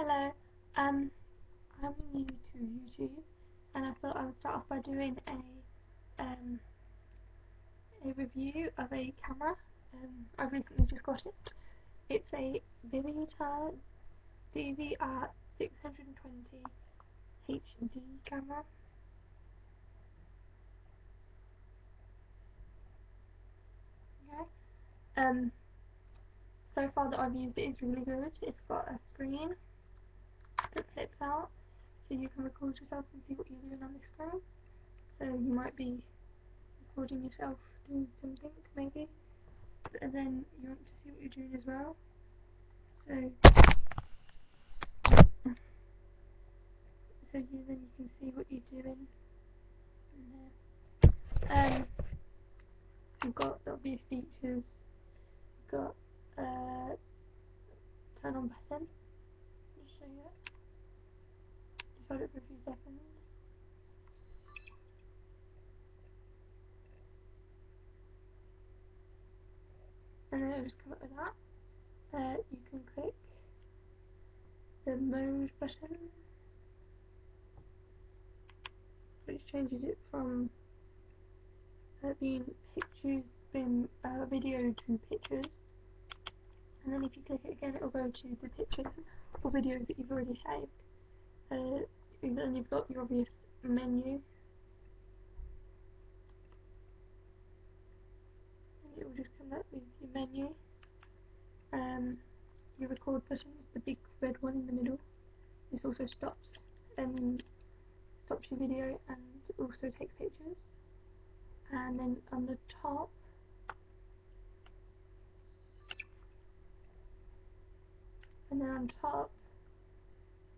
Hello, I'm new to YouTube, and I thought I would start off by doing a review of a camera. I recently just got it. It's a Vivita DVR 620 HD camera. Okay. So far that I've used it is really good. It's got a screen that flips out, so you can record yourself and see what you're doing on the screen. So you might be recording yourself doing something maybe, and then you want to see what you're doing as well. So then you can see what you're doing. You've got the obvious features. You've got turn on button. I'll show you it. Just hold it for a few seconds. And then it'll just come up with that. You can click the mode button, which changes it from being video to pictures. And then if you click it again, it will go to the pictures or videos that you've already saved. And then you've got your obvious menu. And it will just come up with your menu. Your record button is the big red one in the middle. This also stops your video and also takes pictures. And then on the top,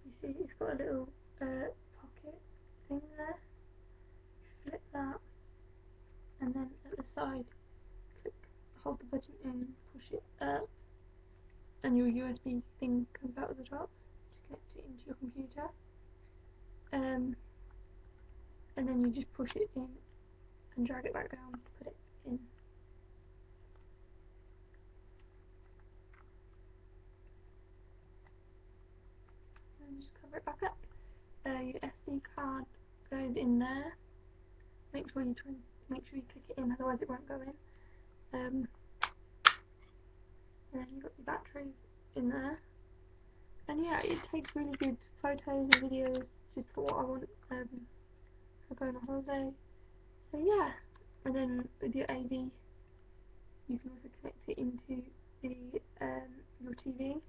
you see it's got a little pocket thing there. Flip that, and then at the side, hold the button in, push it up, and your USB thing comes out of the top to connect it into your computer. And then you just push it in and drag it back down to put it in. And just cover it back up. Your SD card goes in there. Make sure you click it in, otherwise it won't go in. And then you've got your batteries in there. And yeah, it takes really good photos and videos just for what I want for going on holiday. So yeah, and then with your AV, you can also connect it into the your TV,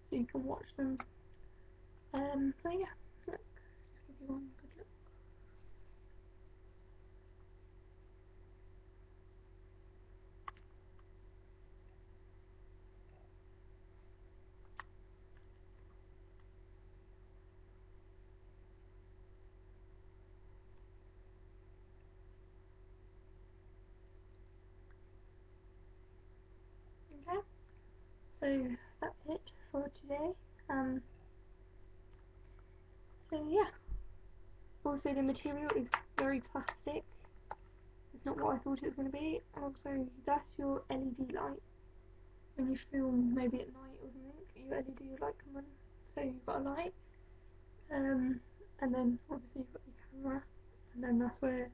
so you can watch them. So yeah, look, just give you one good look. Okay, so that's it for today. So yeah. Also, the material is very plastic. It's not what I thought it was going to be. Also, that's your LED light. When you film, maybe at night or something, your LED light come on. So you've got a light. And then obviously you've got your camera. And then that's where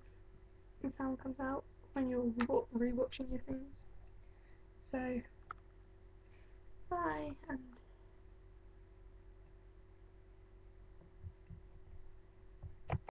the sound comes out when you're re-watching your things. So, bye.